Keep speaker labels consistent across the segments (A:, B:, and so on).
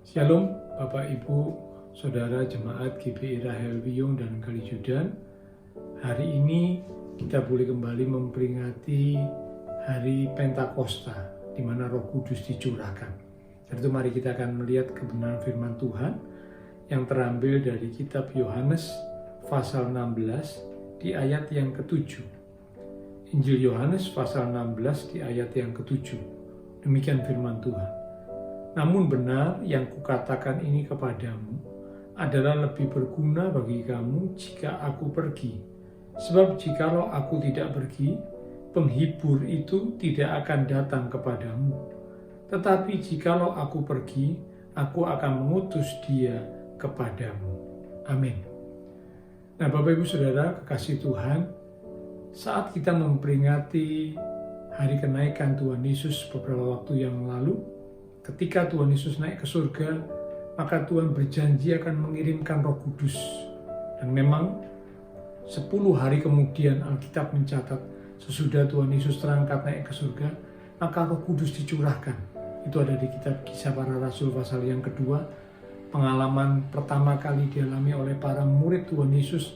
A: Shalom Bapak Ibu, Saudara Jemaat GBI Rahel Wiyung dan Kalijudan. Hari ini kita boleh kembali memperingati Hari Pentakosta, di mana Roh Kudus dicurahkan. Dan itu mari kita akan melihat kebenaran firman Tuhan yang terambil dari kitab Yohanes pasal 16 di ayat yang ke-7. Injil Yohanes pasal 16 di ayat yang ke-7. Demikian firman Tuhan. Namun benar yang kukatakan ini kepadamu adalah lebih berguna bagi kamu jika aku pergi. Sebab jikalau aku tidak pergi, penghibur itu tidak akan datang kepadamu. Tetapi jikalau aku pergi, aku akan mengutus dia kepadamu. Amin. Nah, Bapak Ibu Saudara kekasih Tuhan, saat kita memperingati hari kenaikan Tuhan Yesus beberapa waktu yang lalu, ketika Tuhan Yesus naik ke surga, maka Tuhan berjanji akan mengirimkan Roh Kudus. Dan memang 10 hari kemudian Alkitab mencatat sesudah Tuhan Yesus terangkat naik ke surga, maka Roh Kudus dicurahkan. Itu ada di kitab Kisah Para Rasul pasal yang kedua. Pengalaman pertama kali dialami oleh para murid Tuhan Yesus,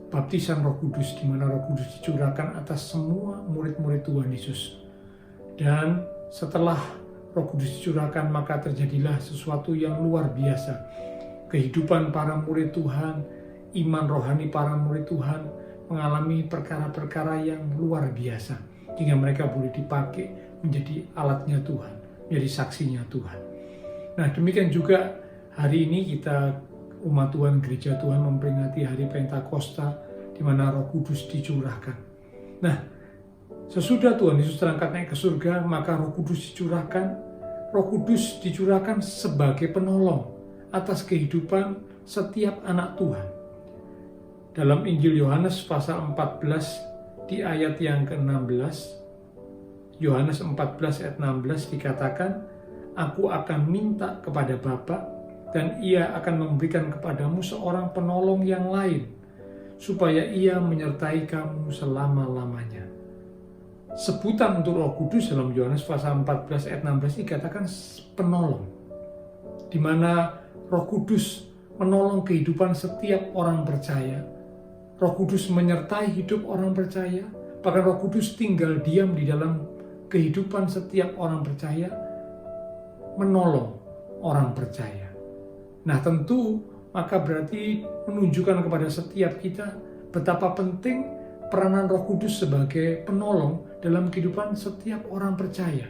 A: baptisan Roh Kudus, di mana Roh Kudus dicurahkan atas semua murid-murid Tuhan Yesus. Dan setelah Roh Kudus dicurahkan, maka terjadilah sesuatu yang luar biasa. Kehidupan para murid Tuhan, iman rohani para murid Tuhan mengalami perkara-perkara yang luar biasa, hingga mereka boleh dipakai menjadi alatnya Tuhan, menjadi saksinya Tuhan. Nah, demikian juga hari ini kita umat Tuhan, gereja Tuhan memperingati hari Pentakosta, di mana Roh Kudus dicurahkan. Nah, sesudah Tuhan Yesus terangkat naik ke surga, maka Roh Kudus dicurahkan. Roh Kudus dicurahkan sebagai penolong atas kehidupan setiap anak Tuhan. Dalam Injil Yohanes pasal 14 di ayat yang ke-16, Yohanes 14 ayat 16 dikatakan, "Aku akan minta kepada Bapa, dan ia akan memberikan kepadamu seorang penolong yang lain, supaya ia menyertai kamu selama-lamanya." Sebutan untuk Roh Kudus dalam Yohanes pasal 14 ayat 16 dikatakan penolong, di mana Roh Kudus menolong kehidupan setiap orang percaya. Roh Kudus menyertai hidup orang percaya, bahkan Roh Kudus tinggal diam di dalam kehidupan setiap orang percaya, menolong orang percaya. Nah, tentu maka berarti menunjukkan kepada setiap kita betapa penting peranan Roh Kudus sebagai penolong dalam kehidupan setiap orang percaya.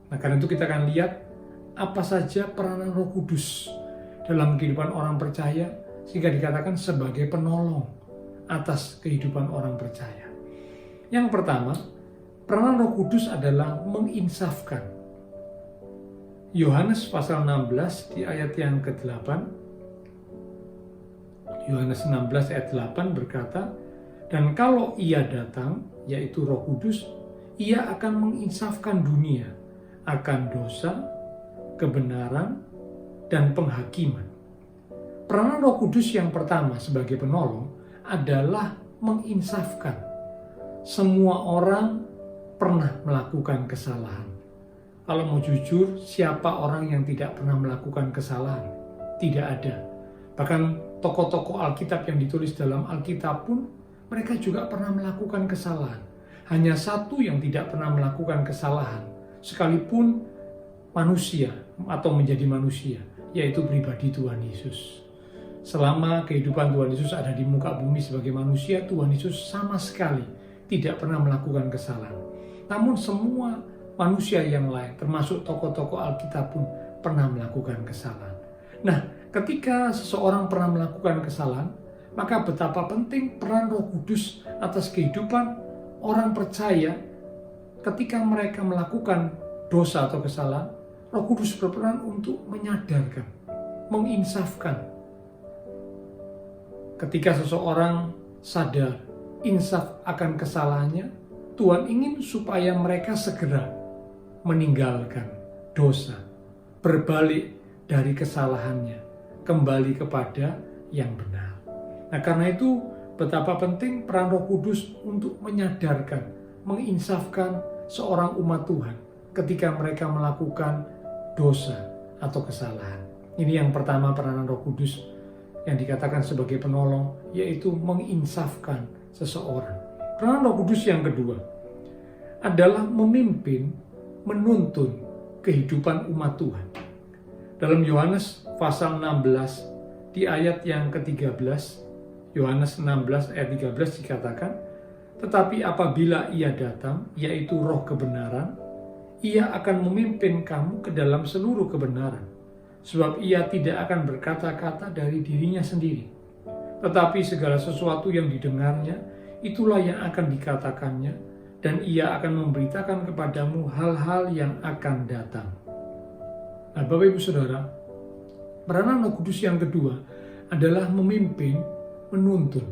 A: Nah, karena itu kita akan lihat apa saja peranan Roh Kudus dalam kehidupan orang percaya, sehingga dikatakan sebagai penolong atas kehidupan orang percaya. Yang pertama, peranan Roh Kudus adalah menginsafkan. Yohanes pasal 16 di ayat yang ke-8, Yohanes 16 ayat 8 berkata, "Dan kalau ia datang, yaitu Roh Kudus, ia akan menginsafkan dunia akan dosa, kebenaran, dan penghakiman." Peranan Roh Kudus yang pertama sebagai penolong adalah menginsafkan. Semua orang pernah melakukan kesalahan. Kalau mau jujur, siapa orang yang tidak pernah melakukan kesalahan? Tidak ada. Bahkan tokoh-tokoh Alkitab yang ditulis dalam Alkitab pun mereka juga pernah melakukan kesalahan. Hanya satu yang tidak pernah melakukan kesalahan, sekalipun manusia atau menjadi manusia, yaitu pribadi Tuhan Yesus. Selama kehidupan Tuhan Yesus ada di muka bumi sebagai manusia, Tuhan Yesus sama sekali tidak pernah melakukan kesalahan. Namun semua manusia yang lain, termasuk tokoh-tokoh Alkitab pun pernah melakukan kesalahan. Nah, ketika seseorang pernah melakukan kesalahan, maka betapa penting peran Roh Kudus atas kehidupan orang percaya ketika mereka melakukan dosa atau kesalahan. Roh Kudus berperan untuk menyadarkan, menginsafkan. Ketika seseorang sadar, insaf akan kesalahannya, Tuhan ingin supaya mereka segera meninggalkan dosa, berbalik dari kesalahannya, kembali kepada yang benar. Nah, karena itu betapa penting peran Roh Kudus untuk menyadarkan, menginsafkan seorang umat Tuhan ketika mereka melakukan dosa atau kesalahan. Ini yang pertama, peranan Roh Kudus yang dikatakan sebagai penolong, yaitu menginsafkan seseorang. Peranan Roh Kudus yang kedua adalah memimpin, menuntun kehidupan umat Tuhan. Dalam Yohanes pasal 16 di ayat yang ke-13, Yohanes 16 ayat 13 dikatakan, tetapi apabila ia datang, yaitu Roh kebenaran, ia akan memimpin kamu ke dalam seluruh kebenaran. Sebab ia tidak akan berkata-kata dari dirinya sendiri, tetapi segala sesuatu yang didengarnya, itulah yang akan dikatakannya, dan ia akan memberitakan kepadamu hal-hal yang akan datang. Nah, Bapak Ibu Saudara, peranan Roh Kudus yang kedua adalah memimpin, menuntun.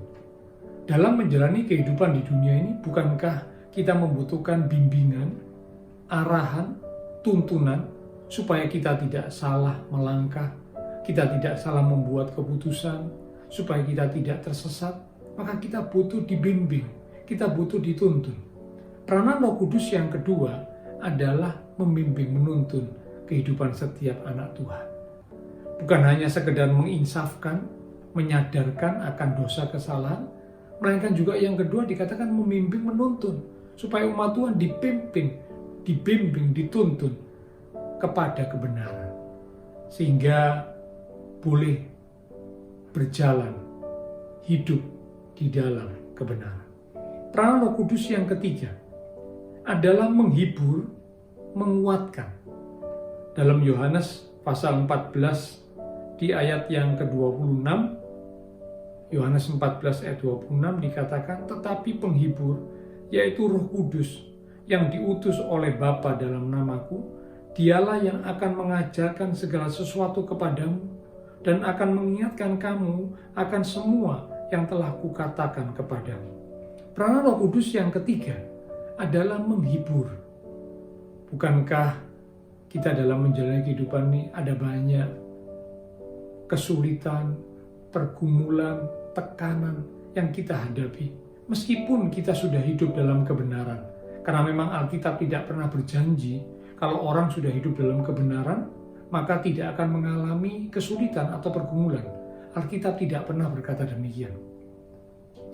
A: Dalam menjalani kehidupan di dunia ini, bukankah kita membutuhkan bimbingan, arahan, tuntunan, supaya kita tidak salah melangkah, kita tidak salah membuat keputusan, supaya kita tidak tersesat? Maka kita butuh dibimbing, kita butuh dituntun. Peranan Roh Kudus yang kedua adalah membimbing, menuntun kehidupan setiap anak Tuhan. Bukan hanya sekedar menginsafkan, menyadarkan akan dosa kesalahan, melainkan juga yang kedua dikatakan membimbing, menuntun, supaya umat Tuhan dipimpin, dibimbing, dituntun kepada kebenaran, sehingga boleh berjalan hidup di dalam kebenaran. Peranan Roh Kudus yang ketiga adalah menghibur, menguatkan. Dalam Yohanes pasal 14 di ayat yang ke-26, Yohanes 14 ayat 26 dikatakan, tetapi penghibur, yaitu Roh Kudus yang diutus oleh Bapa dalam namaku, dialah yang akan mengajarkan segala sesuatu kepadamu dan akan mengingatkan kamu akan semua yang telah kukatakan kepadamu. Peranan Roh Kudus yang ketiga adalah menghibur. Bukankah kita dalam menjalani kehidupan ini ada banyak kesulitan, pergumulan, tekanan yang kita hadapi, meskipun kita sudah hidup dalam kebenaran. Karena memang Alkitab tidak pernah berjanji kalau orang sudah hidup dalam kebenaran, maka tidak akan mengalami kesulitan atau pergumulan. Alkitab tidak pernah berkata demikian.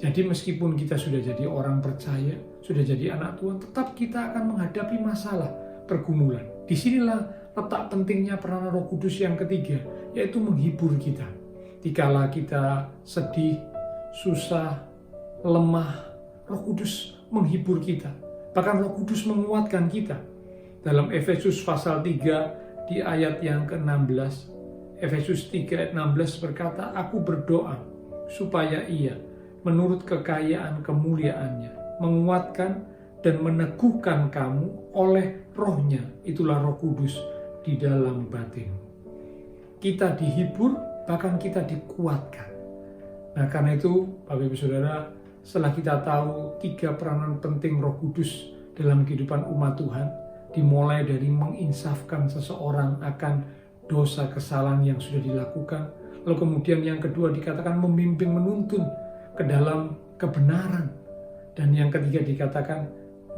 A: Jadi meskipun kita sudah jadi orang percaya, sudah jadi anak Tuhan, tetap kita akan menghadapi masalah, pergumulan. Disinilah letak pentingnya peranan Roh Kudus yang ketiga, yaitu menghibur kita. Dikala kita sedih, susah, lemah, Roh Kudus menghibur kita. Bahkan Roh Kudus menguatkan kita. Dalam Efesus pasal 3 di ayat yang ke-16, Efesus 3 ayat 16 berkata, aku berdoa supaya ia menurut kekayaan kemuliaannya menguatkan dan meneguhkan kamu oleh Roh-Nya, itulah Roh Kudus di dalam batin. Kita dihibur, bahkan kita dikuatkan. Nah, karena itu Bapak Ibu Saudara, setelah kita tahu 3 peranan penting Roh Kudus dalam kehidupan umat Tuhan, dimulai dari menginsafkan seseorang akan dosa kesalahan yang sudah dilakukan, lalu kemudian yang kedua dikatakan membimbing, menuntun ke dalam kebenaran, dan yang ketiga dikatakan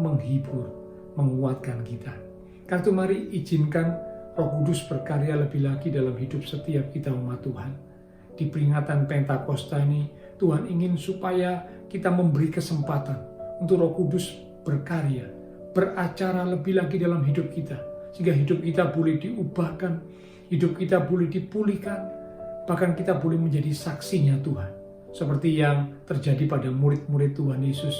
A: menghibur, menguatkan kita. Karena itu mari izinkan Roh Kudus berkarya lebih lagi dalam hidup setiap kita umat Tuhan. Di peringatan Pentakosta ini, Tuhan ingin supaya kita memberi kesempatan untuk Roh Kudus berkarya, beracara lebih lagi dalam hidup kita, sehingga hidup kita boleh diubahkan, hidup kita boleh dipulihkan, bahkan kita boleh menjadi saksinya Tuhan. Seperti yang terjadi pada murid-murid Tuhan Yesus.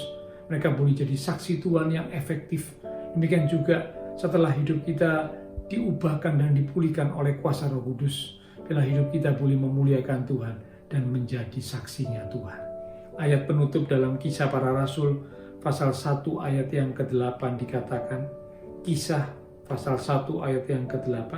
A: Mereka boleh jadi saksi Tuhan yang efektif. Demikian juga setelah hidup kita diubahkan dan dipulihkan oleh kuasa Roh Kudus, bila hidup kita boleh memuliakan Tuhan dan menjadi saksinya Tuhan. Ayat penutup dalam Kisah Para Rasul pasal 1 ayat yang ke-8 dikatakan, Kisah pasal 1 ayat yang ke-8,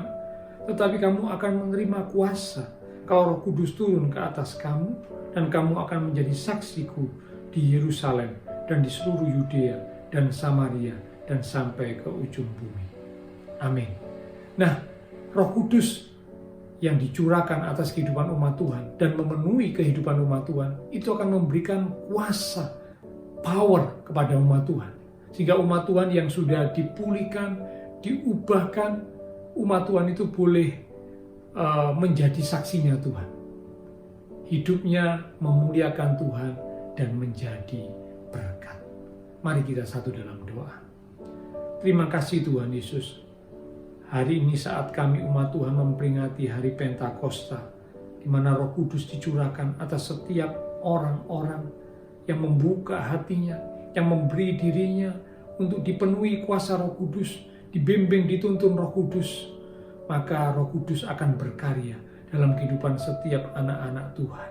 A: tetapi kamu akan menerima kuasa kalau Roh Kudus turun ke atas kamu, dan kamu akan menjadi saksiku di Yerusalem dan di seluruh Yudea dan Samaria dan sampai ke ujung bumi. Amin. Nah, Roh Kudus yang dicurahkan atas kehidupan umat Tuhan dan memenuhi kehidupan umat Tuhan, itu akan memberikan kuasa, power kepada umat Tuhan. Sehingga umat Tuhan yang sudah dipulihkan, diubahkan, umat Tuhan itu boleh menjadi saksinya Tuhan. Hidupnya memuliakan Tuhan dan menjadi berkat. Mari kita satu dalam doa. Terima kasih Tuhan Yesus. Hari ini saat kami umat Tuhan memperingati hari Pentakosta, di mana Roh Kudus dicurahkan atas setiap orang-orang yang membuka hatinya, yang memberi dirinya untuk dipenuhi kuasa Roh Kudus, dibimbing, dituntun Roh Kudus, maka Roh Kudus akan berkarya dalam kehidupan setiap anak-anak Tuhan.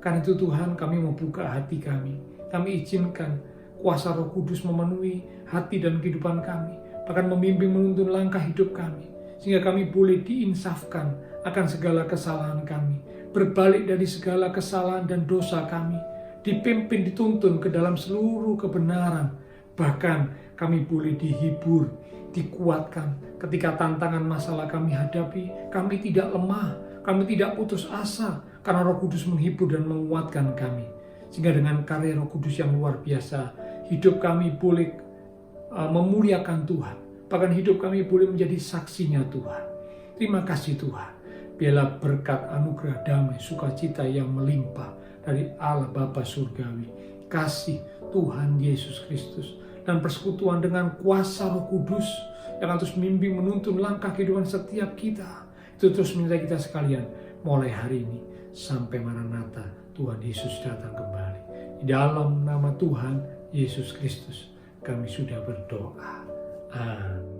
A: Karena itu Tuhan, kami membuka hati kami. Kami izinkan kuasa Roh Kudus memenuhi hati dan kehidupan kami, bahkan membimbing menuntun langkah hidup kami, sehingga kami boleh diinsafkan akan segala kesalahan kami, berbalik dari segala kesalahan dan dosa kami, dipimpin, dituntun ke dalam seluruh kebenaran. Bahkan kami boleh dihibur, dikuatkan ketika tantangan masalah kami hadapi. Kami tidak lemah, kami tidak putus asa, karena Roh Kudus menghibur dan menguatkan kami. Sehingga dengan karya Roh Kudus yang luar biasa, hidup kami boleh memuliakan Tuhan. Bahkan hidup kami boleh menjadi saksinya Tuhan. Terima kasih Tuhan. Biarlah berkat anugerah damai, sukacita yang melimpah dari Allah Bapa Surgawi, kasih Tuhan Yesus Kristus, dan persekutuan dengan kuasa Roh Kudus yang terus membimbing menuntun langkah kehidupan setiap kita. Itu terus minta kita sekalian mulai hari ini sampai Maranatha Tuhan Yesus datang kembali. Di dalam nama Tuhan Yesus Kristus kami sudah berdoa. Amin.